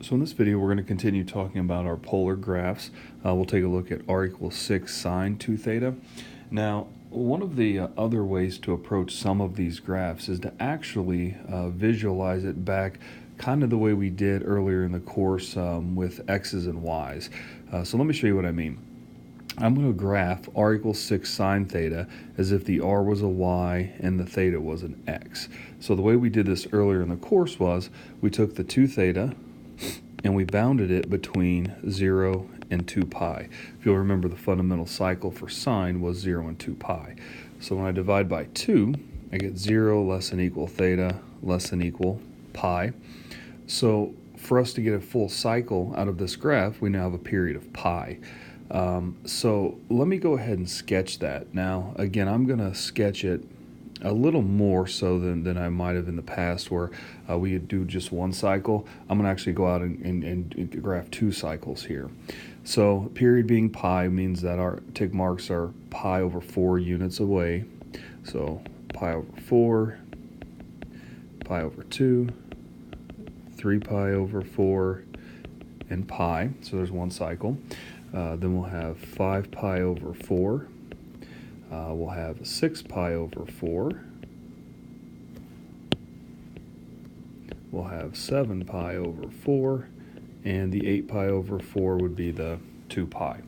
So in this video, we're going to continue talking about our polar graphs. We'll take a look at r equals 6 sine 2 theta. Now, one of the other ways to approach some of these graphs is to actually visualize it back kind of the way we did earlier in the course with x's and y's. So let me show you what I mean. I'm going to graph r equals 6 sine theta as if the r was a y and the theta was an x. So the way we did this earlier in the course was we took the 2 theta and we bounded it between 0 and 2 pi. If you'll remember, the fundamental cycle for sine was 0 and 2 pi. So when I divide by 2, I get 0 less than equal theta less than equal pi. So for us to get a full cycle out of this graph, we now have a period of pi. So let me go ahead and sketch that. Now, again, I'm going to sketch it a little more so than I might have in the past, where we do just one cycle. I'm going to actually go out and graph 2 cycles here. So period being pi means that our tick marks are pi over 4 units away. So pi over 4, pi over 2, 3 pi over 4, and pi. So there's one cycle. Then we'll have 5 pi over 4. We'll have 6 pi over 4. We'll have 7 pi over 4. And the 8 pi over 4 would be the 2 pi.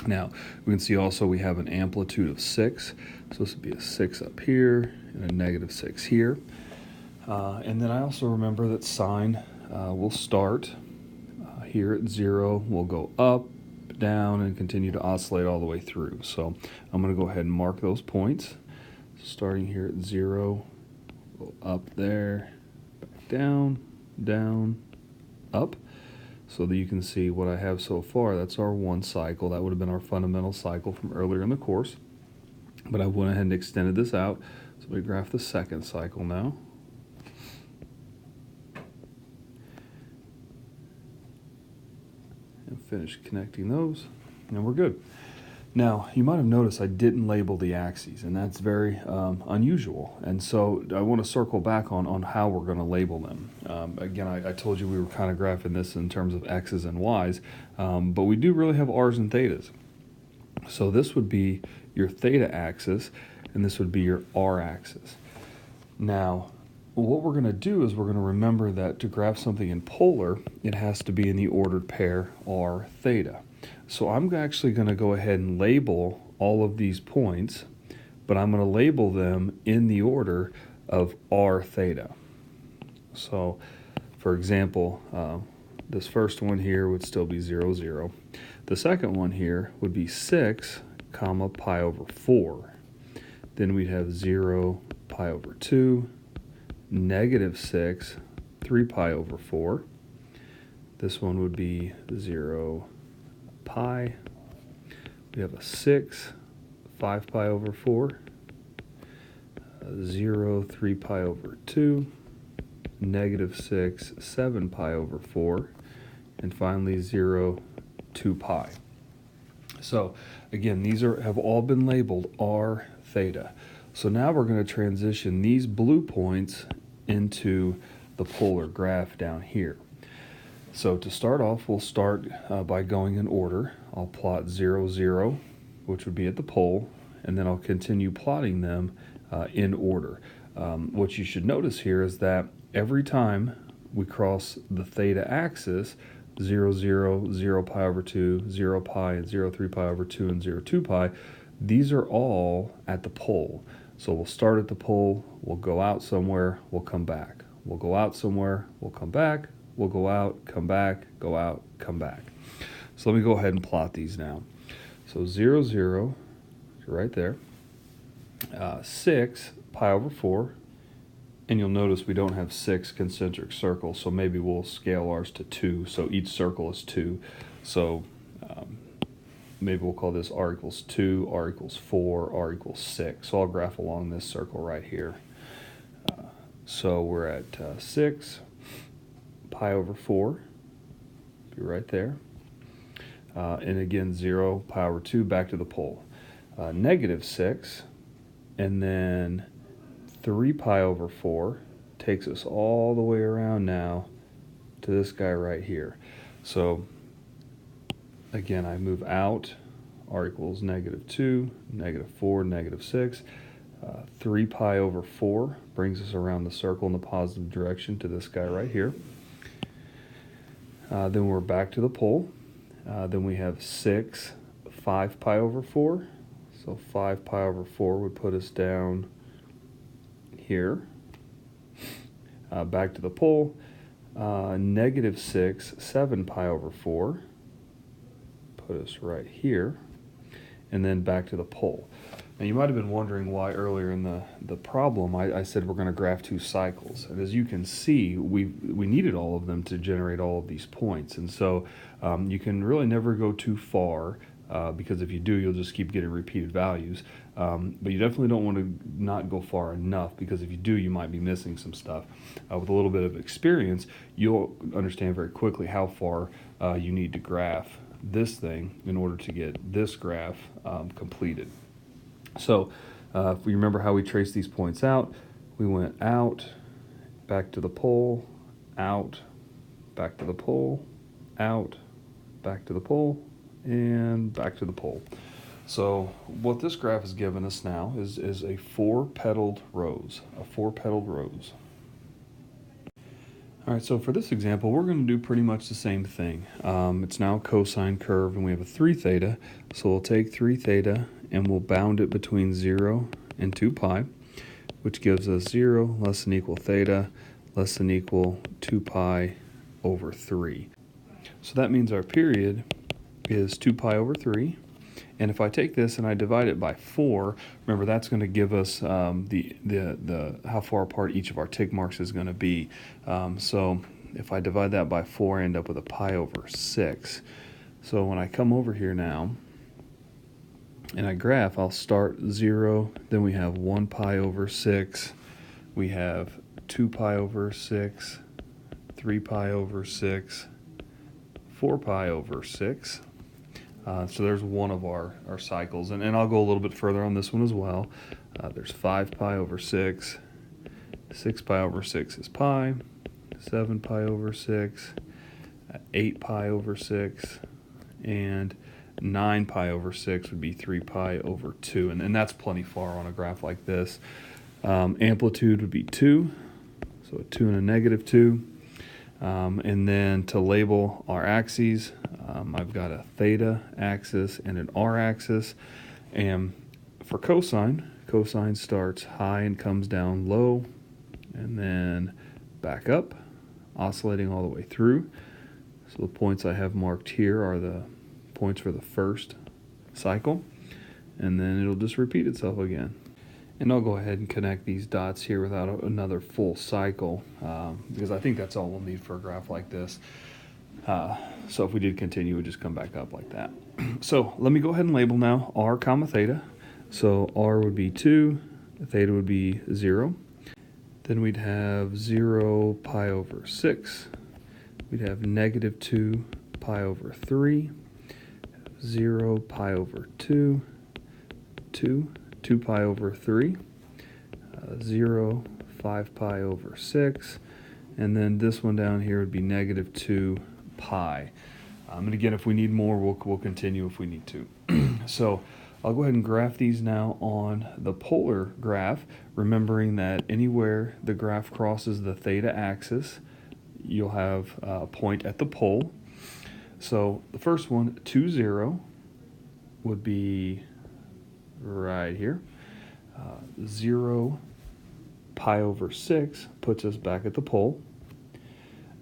Now, we can see also we have an amplitude of 6. So this would be a 6 up here and a negative 6 here. And then I also remember that sine will start here at 0. We'll go up, down, and continue to oscillate all the way through. So I'm going to go ahead and mark those points. Starting here at 0, go up there, back down, down, up. So that you can see what I have so far. That's our one cycle. That would have been our fundamental cycle from earlier in the course. But I went ahead and extended this out. So we graph the second cycle now. And finish connecting those, and we're good. Now, you might have noticed I didn't label the axes, and that's very unusual. And so I want to circle back on how we're going to label them. Again, I told you we were kind of graphing this in terms of x's and y's, but we do really have r's and thetas. So this would be your theta axis, and this would be your r axis. Now, what we're going to do is we're going to remember that to graph something in polar, it has to be in the ordered pair r theta. So I'm actually going to go ahead and label all of these points, but I'm going to label them in the order of r theta. So, for example, this first one here would still be 0, 0. The second one here would be 6, comma, pi over 4. Then we'd have 0, pi over 2, negative 6, 3 pi over 4. This one would be 0 pi. We have a 6, 5 pi over 4, 0, 3 pi over 2, negative 6, 7 pi over 4, and finally 0, 2 pi. So again, these have all been labeled r theta. So now we're going to transition these blue points into the polar graph down here. So to start off, we'll start by going in order. I'll plot 0, 0, which would be at the pole, and then I'll continue plotting them in order. What you should notice here is that every time we cross the theta axis, 0, 0, 0 pi over 2, 0 pi, and 0, 3 pi over 2, and 0, 2 pi, these are all at the pole. So we'll start at the pole, we'll go out somewhere, we'll come back. We'll go out somewhere, we'll come back, we'll go out, come back, go out, come back. So let me go ahead and plot these now. So 0, 0, right there. 6 pi over 4, and you'll notice we don't have 6 concentric circles, so maybe we'll scale ours to 2, so each circle is 2. So maybe we'll call this r equals 2, r equals 4, r equals 6. So I'll graph along this circle right here. So we're at 6 pi over 4, be right there. And again, 0 pi over 2, back to the pole. Negative 6, and then 3 pi over 4 takes us all the way around now to this guy right here. So again, I move out, r equals -2, -4, -6. 3 pi over 4 brings us around the circle in the positive direction to this guy right here. Then we're back to the pole. Then we have 6, 5 pi over 4. So 5 pi over 4 would put us down here. Back to the pole. -6, 7 pi over 4. Put us right here. And then back to the pole. Now you might have been wondering why earlier in the problem I said we're going to graph 2 cycles. And as you can see, we needed all of them to generate all of these points. And so you can really never go too far because if you do, you'll just keep getting repeated values. But you definitely don't want to not go far enough because if you do, you might be missing some stuff. With a little bit of experience, you'll understand very quickly how far you need to graph this thing in order to get this graph completed. So if we remember how we traced these points out, we went out, back to the pole, out, back to the pole, out, back to the pole, and back to the pole. So what this graph has given us now is a 4-petaled rose, All right, so for this example, we're going to do pretty much the same thing. It's now a cosine curve, and we have a 3 theta. So we'll take 3 theta, and we'll bound it between 0 and 2 pi, which gives us 0 less than equal theta less than equal 2 pi over 3. So that means our period is 2 pi over 3. And if I take this and I divide it by 4, remember that's going to give us the how far apart each of our tick marks is going to be. So if I divide that by 4, I end up with a pi over 6. So when I come over here now and I graph, I'll start 0, then we have 1 pi over 6, we have 2 pi over 6, 3 pi over 6, 4 pi over 6. So there's one of our cycles, and I'll go a little bit further on this one as well. There's 5 pi over 6, 6 pi over 6 is pi, 7 pi over 6, 8 pi over 6, and 9 pi over 6 would be 3 pi over 2, and that's plenty far on a graph like this. Amplitude would be 2, so a 2 and a -2. And then to label our axes, I've got a theta axis and an r axis. And for cosine starts high and comes down low, and then back up, oscillating all the way through. So the points I have marked here are the points for the first cycle, and then it'll just repeat itself again. And I'll go ahead and connect these dots here without another full cycle because I think that's all we'll need for a graph like this. So if we did continue, we'd just come back up like that. So let me go ahead and label now r comma theta. So r would be 2, theta would be 0. Then we'd have 0 pi over 6. We'd have -2 pi over 3, 0 pi over 2, 2 pi over 3, 0, 5 pi over 6, and then this one down here would be -2 pi. And again, if we need more, we'll continue if we need to. So I'll go ahead and graph these now on the polar graph, remembering that anywhere the graph crosses the theta axis, you'll have a point at the pole. So the first one, 2, 0, would be right here. 0 pi over 6 puts us back at the pole.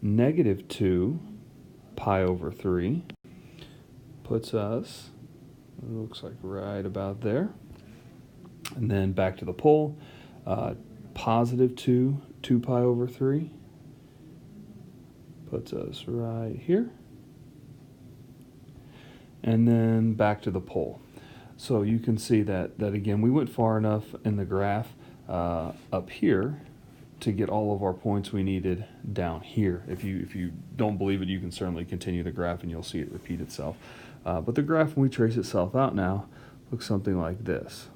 -2 pi over 3 puts us, it looks like right about there. And then back to the pole. +2, 2 pi over 3 puts us right here. And then back to the pole. So you can see that again, we went far enough in the graph up here to get all of our points we needed down here. If you don't believe it, you can certainly continue the graph and you'll see it repeat itself. But the graph, when we trace itself out now, looks something like this.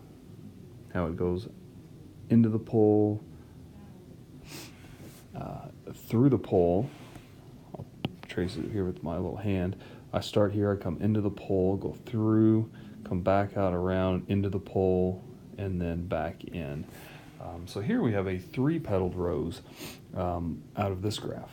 How it goes into the pole, through the pole, trace it here with my little hand. I start here, I come into the pole, go through, come back out around into the pole, and then back in. So here we have a 3-petaled rose out of this graph.